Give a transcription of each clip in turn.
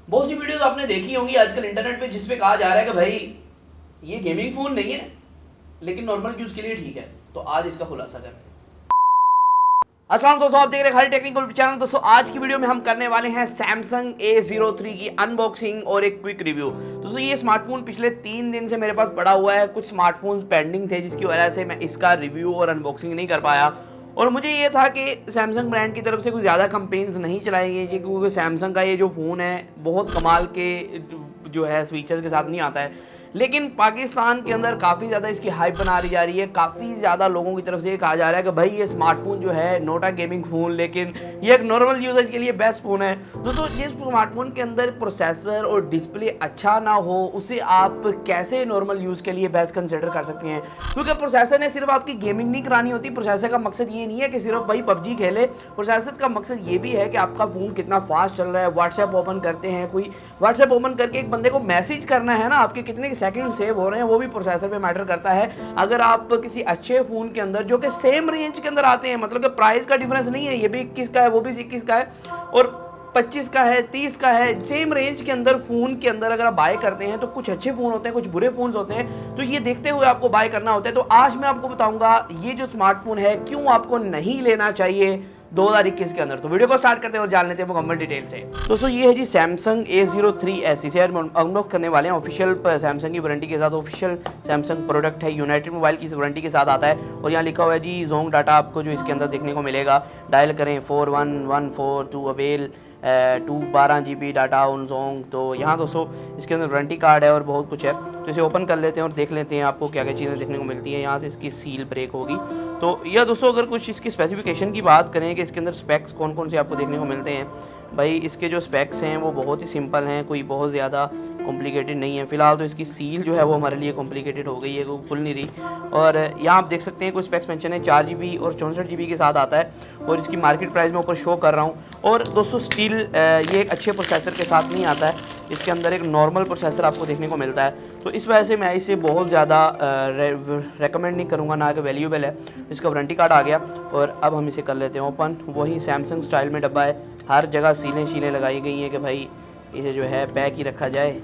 बहुत सी वीडियोस आपने देखी होंगी आजकल इंटरनेट पे जिसपे कहा जा रहा है कि भाई ये गेमिंग फोन नहीं है लेकिन नॉर्मल यूज के लिए ठीक है। तो आज इसका खुलासा करें। अस्सलाम दोस्तों, आप देख रहे हैं खालिद टेक्निकल चैनल। दोस्तों आज की वीडियो में हम करने वाले हैं सैमसंग A03 की अनबॉक्सिंग और एक क्विक रिव्यू। दोस्तों ये स्मार्टफोन पिछले 3 दिन से मेरे पास पड़ा हुआ है। कुछ स्मार्टफोन्स पेंडिंग थे जिसकी वजह से मैं इसका रिव्यू और अनबॉक्सिंग नहीं कर पाया। और मुझे ये था कि सैमसंग ब्रांड की तरफ से कुछ ज़्यादा कंपेन्स नहीं चलाई गई क्योंकि सैमसंग का ये जो फ़ोन है बहुत कमाल के जो है फीचर्स के साथ नहीं आता है। लेकिन पाकिस्तान के अंदर काफ़ी ज़्यादा इसकी हाइप बना रही जा रही है। काफ़ी ज़्यादा लोगों की तरफ से ये कहा जा रहा है कि भाई ये स्मार्टफोन जो है नोट अ गेमिंग फ़ोन लेकिन ये एक नॉर्मल यूजर के लिए बेस्ट फ़ोन है। दोस्तों जिस स्मार्टफोन के अंदर प्रोसेसर और डिस्प्ले अच्छा ना हो उसे आप कैसे नॉर्मल यूज़ के लिए बेस्ट कंसिडर कर सकते हैं, क्योंकि प्रोसेसर ने सिर्फ आपकी गेमिंग नहीं करानी होती। प्रोसेसर का मकसद ये नहीं है कि सिर्फ भाई पबजी खेले। प्रोसेसर का मकसद ये भी है कि आपका फ़ोन कितना फास्ट चल रहा है। व्हाट्सएप ओपन करते हैं, कोई व्हाट्सएप ओपन करके एक बंदे को मैसेज करना है ना, आपके कितने सेकंड सेव हो रहे हैं वो भी प्रोसेसर पे मैटर करता है। अगर आप किसी अच्छे फ़ोन के अंदर जो कि सेम रेंज के अंदर आते हैं, मतलब कि प्राइस का डिफरेंस नहीं है, ये भी 21 का है वो भी 21 का है और 25 का है 30 का है, सेम रेंज के अंदर फ़ोन के अंदर अगर आप बाय करते हैं तो कुछ अच्छे फ़ोन होते हैं, कुछ बुरे फ़ोन्स होते हैं। तो ये देखते हुए आपको बाय करना होता है। तो आज मैं आपको बताऊंगा ये जो स्मार्टफोन है क्यों आपको नहीं लेना चाहिए 2021 के अंदर। तो वीडियो को स्टार्ट करते हैं और जान लेते हैं मुकम्मल डिटेल से। दोस्तों ये है जी सैमसंग A03s, इसे अनलॉक करने वाले हैं ऑफिशियल सैमसंग की वारंटी के साथ। ऑफिशियल सैमसंग प्रोडक्ट है, यूनाइटेड मोबाइल की वारंटी के साथ आता है। और यहाँ लिखा हुआ है जी जोंग डाटा आपको जो इसके अंदर देखने को मिलेगा। डायल करें 4114 to avail 12 GB data on जोंग। तो यहाँ दोस्तों इसके अंदर वारंटी कार्ड है और बहुत कुछ है। तो इसे ओपन कर लेते हैं और देख लेते हैं आपको क्या क्या चीज़ें देखने को मिलती हैं। यहाँ से इसकी सील ब्रेक होगी। तो यह दोस्तों अगर कुछ इसकी स्पेसिफिकेशन की बात करें कि इसके अंदर स्पेक्स कौन कौन से आपको देखने को मिलते हैं, भाई इसके जो स्पेक्स हैं वो बहुत ही सिंपल हैं, कोई बहुत ज़्यादा कॉम्प्लिकेटेड नहीं है। फिलहाल तो इसकी सील जो है वो हमारे लिए कॉम्प्लिकेटेड हो गई है, वो खुल नहीं रही। और यहाँ आप देख सकते हैं कोई स्पेक्स मेंशन है 4 GB और 64 GB के साथ आता है। और इसकी मार्केट प्राइस में ऊपर शो कर रहा हूँ। और दोस्तों स्टिल ये एक अच्छे प्रोसेसर के साथ नहीं आता है, इसके अंदर एक नॉर्मल प्रोसेसर आपको देखने को मिलता है। तो इस वजह से मैं इसे बहुत ज़्यादा रेकमेंड नहीं करूँगा, ना कि वैल्यूबल है। इसका वारंटी कार्ड आ गया और अब हम इसे कर लेते हैं ओपन। वही सैमसंग स्टाइल में डब्बा है, हर जगह सीलें लगाई गई हैं कि भाई इसे जो है पैक ही रखा जाए।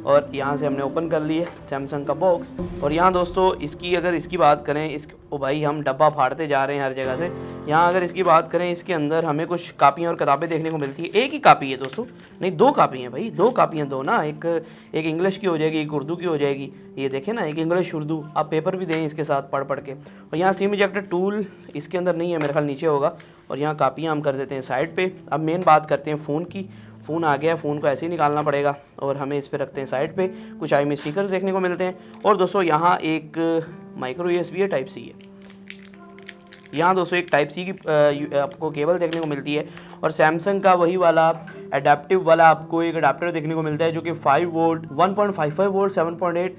और यहाँ से हमने ओपन कर लिए सैमसंग का बॉक्स। और यहाँ दोस्तों अगर इसकी बात करें ओ भाई हम डब्बा फाड़ते जा रहे हैं हर जगह से। यहाँ अगर इसकी बात करें इसके अंदर हमें कुछ कापियाँ और किताबें देखने को मिलती है। एक ही कापी है दोस्तों, नहीं 2 कापी हैं भाई, 2 कापियाँ दो ना, एक इंग्लिश की हो जाएगी, एक उर्दू की हो जाएगी। ये देखें ना, एक इंग्लिश उर्दू, आप पेपर भी दें इसके साथ पढ़ के। और यहाँ सिम इजेक्टर टूल इसके अंदर नहीं है, मेरे ख्याल नीचे होगा। और यहाँ कापियाँ हम कर देते हैं साइड पे। अब मेन बात करते हैं फ़ोन की। फ़ोन आ गया, फ़ोन को ऐसे ही निकालना पड़ेगा और हमें इस पे रखते हैं साइड पे। कुछ आई में स्टिकर्स देखने को मिलते हैं। और दोस्तों यहाँ एक माइक्रो USB है, टाइप C है। यहाँ दोस्तों एक टाइप C की आपको केबल देखने को मिलती है। और सैमसंग का वही वाला एडेप्टिव वाला आपको एक अडाप्टर देखने को मिलता है जो कि 5 वोल्ट 1.55 वोल्ट 7.8।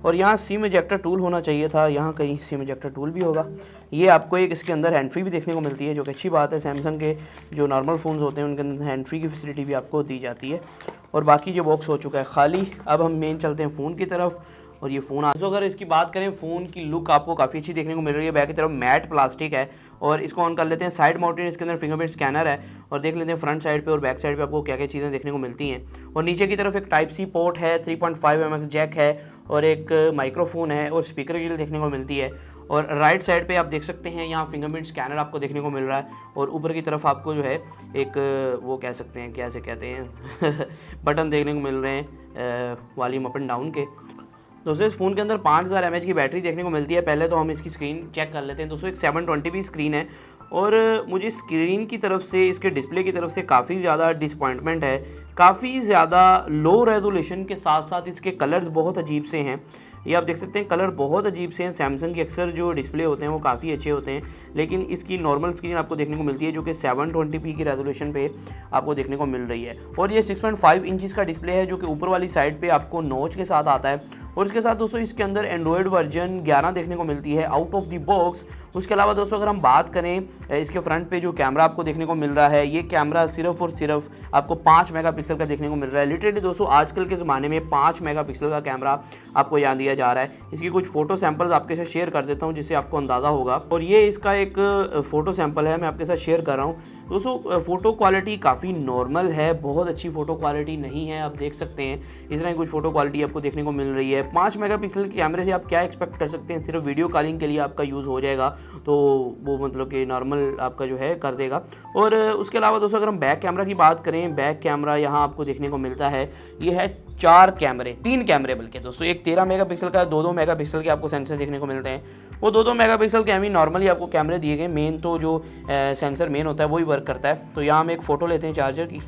और यहाँ सिम इजेक्टर टूल होना चाहिए था, यहाँ कहीं सिम इजेक्टर टूल भी होगा। ये आपको एक इसके अंदर हैंड फ्री भी देखने को मिलती है जो कि अच्छी बात है। सैमसंग के जो नॉर्मल फ़ोन्स होते हैं उनके अंदर हैंड फ्री की फैसिलिटी भी आपको दी जाती है। और बाकी जो बॉक्स हो चुका है खाली। अब हम मेन चलते हैं फ़ोन की तरफ। और ये फ़ोन तो अगर इसकी बात करें फ़ोन की लुक आपको काफ़ी अच्छी देखने को मिल रही है। बैक की तरफ मैट प्लास्टिक है और इसको ऑन कर लेते हैं। साइड माउंटेड इसके अंदर फिंगरप्रिंट स्कैनर है। और देख लेते हैं फ्रंट साइड पे और बैक साइड पे आपको क्या क्या चीज़ें देखने को मिलती हैं। और नीचे की तरफ एक टाइप C पोर्ट है, 3.5 mm जैक है और एक माइक्रोफोन है और स्पीकर ग्रिल देखने को मिलती है। और राइट साइड पे आप देख सकते हैं यहाँ फिंगरप्रिंट स्कैनर आपको देखने को मिल रहा है। और ऊपर की तरफ आपको जो है एक वो कह सकते हैं क्या से कहते हैं बटन देखने को मिल रहे हैं वॉल्यूम अप एंड डाउन के। दोस्तों इस फ़ोन के अंदर 5000 mAh की बैटरी देखने को मिलती है। पहले तो हम इसकी स्क्रीन चेक कर लेते हैं। दोस्तों एक 720p स्क्रीन है और मुझे स्क्रीन की तरफ से, इसके डिस्प्ले की तरफ से काफ़ी ज़्यादा डिसपॉइंटमेंट है। काफ़ी ज़्यादा लो रेजोल्यूशन के साथ साथ इसके कलर्स बहुत अजीब से हैं। ये आप देख सकते हैं कलर बहुत अजीब से हैं। सैमसंग की अक्सर जो डिस्प्ले होते हैं वो काफ़ी अच्छे होते हैं, लेकिन इसकी नॉर्मल स्क्रीन आपको देखने को मिलती है जो कि 720p की रेजोल्यूशन पे आपको देखने को मिल रही है। और ये 6.5 इंचज़ का डिस्प्ले है जो कि ऊपर वाली साइड पे आपको नॉच के साथ आता है। और इसके साथ दोस्तों इसके अंदर एंड्रॉयड वर्जन 11 देखने को मिलती है आउट ऑफ द बॉक्स। उसके अलावा दोस्तों अगर हम बात करें इसके फ्रंट पे जो कैमरा आपको देखने को मिल रहा है, ये कैमरा सिर्फ और सिर्फ आपको 5 मेगापिक्सल का देखने को मिल रहा है। लिटरली दोस्तों आजकल के ज़माने में 5 मेगापिक्सल का कैमरा आपको यहाँ दिया जा रहा है। इसकी कुछ फ़ोटो सैंपल्स आपके साथ शेयर कर देता हूँ जिससे आपको अंदाज़ा होगा। और ये इसका एक फ़ोटो सैंपल है, मैं आपके साथ शेयर कर रहा हूँ। दोस्तों फ़ोटो क्वालिटी काफ़ी नॉर्मल है, बहुत अच्छी फ़ोटो क्वालिटी नहीं है, आप देख सकते हैं इस तरह कुछ फ़ोटो क्वालिटी आपको देखने को मिल रही है। 5 मेगापिक्सल के कैमरे से आप क्या एक्सपेक्ट कर सकते हैं, सिर्फ वीडियो कॉलिंग के लिए आपका यूज़ हो जाएगा, तो वो मतलब कि नॉर्मल आपका जो है कर देगा। और उसके अलावा दोस्तों अगर हम बैक कैमरा की बात करें, बैक कैमरा यहाँ आपको देखने को मिलता है, ये है 3 कैमरे बल्कि दोस्तों, एक 13 मेगापिक्सल का, 2 मेगापिक्सल के आपको सेंसर देखने को मिलते हैं। वो 2 मेगापिक्सल के हमें नॉर्मली आपको कैमरे दिए गए, मेन तो जो सेंसर मेन होता है वही वर्क करता है। तो यहाँ हम एक फ़ोटो लेते हैं चार्जर की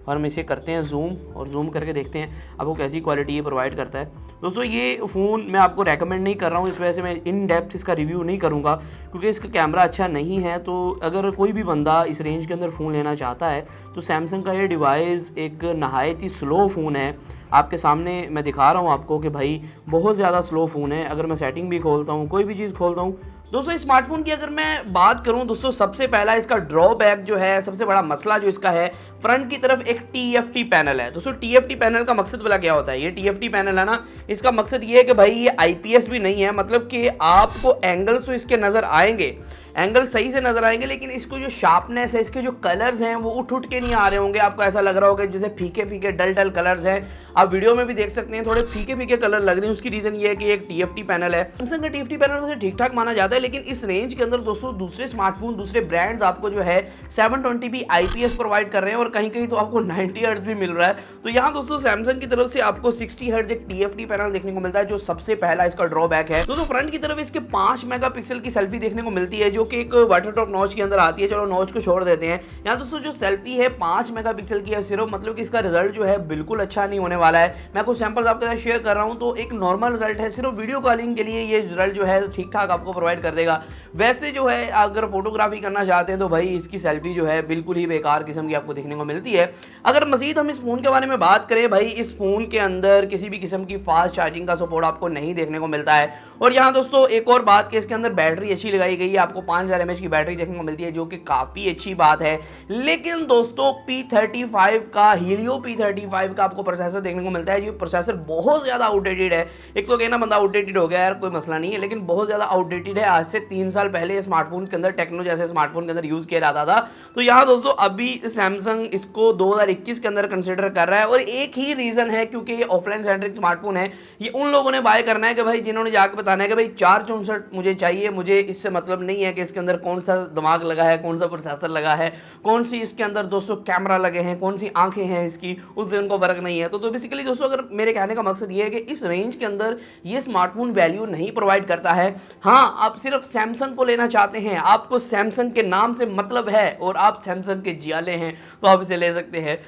और हम इसे करते हैं जूम, और जूम करके देखते हैं आपको कैसी क्वालिटी ये प्रोवाइड करता है। दोस्तों ये फ़ोन मैं आपको रेकमेंड नहीं कर रहा हूँ, इस वजह से मैं इन डेप्थ इसका रिव्यू नहीं करूँगा क्योंकि इसका कैमरा अच्छा नहीं है। तो अगर कोई भी बंदा इस रेंज के अंदर फ़ोन लेना चाहता है तो सैमसंग का ये डिवाइस एक नहायत ही स्लो फ़ोन है। आपके सामने मैं दिखा रहा हूँ आपको कि भाई बहुत ज़्यादा स्लो फ़ोन है। अगर मैं सेटिंग भी खोलता हूँ, कोई भी चीज़ खोलता हूँ, दोस्तों इस स्मार्टफोन की अगर मैं बात करूं दोस्तों, सबसे पहला इसका ड्रॉबैक जो है, सबसे बड़ा मसला जो इसका है, फ्रंट की तरफ एक TFT पैनल है। दोस्तों TFT पैनल का मकसद भला क्या होता है? ये TFT पैनल है ना, इसका मकसद ये है कि भाई ये IPS भी नहीं है, मतलब कि आपको एंगल्स तो इसके नज़र आएंगे, एंगल सही से नजर आएंगे, लेकिन इसको जो शार्पनेस है, इसके जो कलर्स हैं वो उठ के नहीं आ रहे होंगे। आपको ऐसा लग रहा होगा जैसे फीके फीके डल कलर्स हैं। आप वीडियो में भी देख सकते हैं थोड़े फीके फीके कलर लग रहे हैं। उसकी रीजन ये है कि एक TFT पैनल है। सैमसंग का TFT पैनल वैसे ठीक ठाक माना जाता है, लेकिन इस रेंज के अंदर दोस्तों दूसरे स्मार्टफोन, दूसरे ब्रांड्स आपको जो है 720p IPS प्रोवाइड कर रहे हैं और कहीं कहीं तो आपको 90 हर्ट्ज भी मिल रहा है। तो यहाँ दोस्तों सैमसंग की तरफ से आपको 60 हर्ट्ज एक TFT पैनल देखने को मिलता है, जो सबसे पहला इसका ड्रॉबैक है। दोस्तों फ्रंट की तरफ इसके 5 मेगापिक्सल की सेल्फी देखने को मिलती है, जो कि एक वाटर टॉप नॉच के अंदर आती है। चलो नॉच को छोड़ देते हैं। यहाँ दोस्तों जो सेल्फी है 5 मेगापिक्सल की है सिर्फ, मतलब कि इसका रिजल्ट जो है बिल्कुल अच्छा नहीं होने वाला है। मैं कुछ सैंपल्स आपके साथ शेयर कर रहा हूं, तो एक नॉर्मल रिजल्ट है, सिर्फ वीडियो कॉलिंग के लिए ये रिजल्ट जो है ठीक ठाक आपको प्रोवाइड कर देगा। वैसे जो है अगर फोटोग्राफी करना चाहते हैं तो भाई इसकी सेल्फी जो है बिल्कुल ही बेकार किस्म की आपको देखने को मिलती है। अगर मजीद हम इस फोन के बारे में बात करें, भाई इस फोन के अंदर किसी भी किस्म की फास्ट चार्जिंग का सपोर्ट आपको नहीं देखने को मिलता है। और यहाँ दोस्तों एक और बात कि इसके अंदर बैटरी अच्छी लगाई गई है, आपको 5000 mAh की बैटरी देखने को मिलती है, जो कि काफी अच्छी बात है। लेकिन दोस्तों P35 का, हीलियो P35 का आपको प्रोसेसर देखने को मिलता है। ये प्रोसेसर बहुत ज्यादा आउटडेटेड है। एक तो कहना बंदा आउटडेटेड हो गया यार, कोई मसला नहीं है, लेकिन बहुत ज्यादा आउटडेटेड है। आज से 3 साल पहले स्मार्टफोन के अंदर, टेक्नो जैसे स्मार्टफोन के अंदर यूज किया जाता था। तो यहाँ दोस्तों अभी सैमसंग इसको 2021 के अंदर कंसिडर कर रहा है, और एक ही रीजन है क्योंकि ये ऑफलाइन सेंट्रिक स्मार्टफोन है। ये उन लोगों ने बाय करना है कि भाई जिन्होंने जाकर बताना है कि भाई 464 मुझे चाहिए, मुझे इससे मतलब नहीं है कि इसके अंदर कौन सा दिमाग लगा है, कौन सा प्रोसेसर लगा है, कौन सी इसके अंदर दोस्तों कैमरा लगे हैं, कौन सी आंखें हैं इसकी, उससे उनको फर्क नहीं है। तो बेसिकली दोस्तों अगर मेरे कहने का मकसद ये है कि इस रेंज के अंदर ये स्मार्टफोन वैल्यू नहीं प्रोवाइड करता है। हाँ, आप सिर्फ सैमसंग को लेना चाहते हैं, आपको सैमसंग के नाम से मतलब है और आप सैमसंग के जियाले हैं, तो आप इसे ले सकते हैं।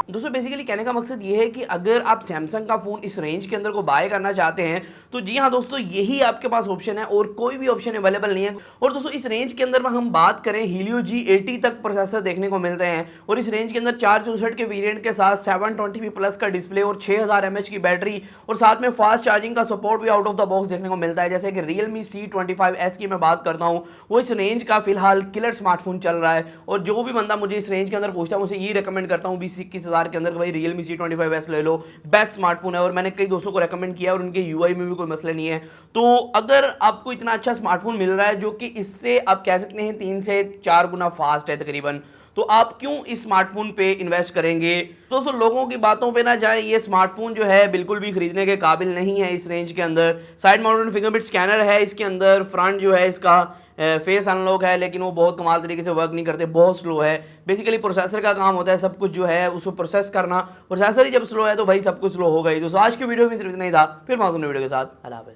दोस्तों बेसिकली कहने का मकसद ये है कि अगर आप सैमसंग का फ़ोन इस रेंज के अंदर को बाय करना चाहते हैं तो जी हाँ दोस्तों, यही आपके पास ऑप्शन है और कोई भी ऑप्शन अवेलेबल नहीं है। और दोस्तों इस रेंज के अंदर हम बात करें, हीलियो G80 तक प्रोसेसर देखने को मिलते हैं, और इस रेंज के अंदर 464 के वेरिएंट के साथ 720p प्लस का डिस्प्ले और 6000 mAh की बैटरी, और साथ में फास्ट चार्जिंग का सपोर्ट भी आउट ऑफ द बॉक्स देखने को मिलता है। जैसे कि Realme C25s की मैं बात करता हूँ, वो इस रेंज का फिलहाल किलर स्मार्टफोन चल रहा है। और जो भी बंदा मुझे इस रेंज के अंदर पूछता है, मुझे ये रिकमेंड करता हूँ 20-21 के अंदर भाई Realme C25s ले लो, बेस्ट स्मार्टफोन है। और मैंने कई दोस्तों को रेकमेंड किया और उनके UI में भी कोई मसला नहीं है। तो अगर आपको इतना अच्छा स्मार्टफोन मिल रहा है जो कि इससे आप कह सकते हैं 3 से 4 गुना फास्ट है तकरीबन, तो आप क्यों इस स्मार्टफोन पे इन्वेस्ट करेंगे? दोस्तों लोगों की बातों पे ना जाए, ये स्मार्टफोन जो है बिल्कुल भी खरीदने के काबिल नहीं है इस रेंज के अंदर। साइड माउंटेड फिंगरप्रिंट स्कैनर है इसके अंदर, फ्रंट जो है इसका फेस अनलॉक है, लेकिन वो बहुत कमाल तरीके से वर्क नहीं करते, बहुत स्लो है। बेसिकली प्रोसेसर का काम होता है सब कुछ जो है उसको प्रोसेस करना, प्रोसेसर ही जब स्लो है तो भाई सब कुछ स्लो होगा ही। तो आज की वीडियो में सिर्फ इतना ही था, फिर मैं वीडियो के साथ। अल्लाह हाफ़िज़।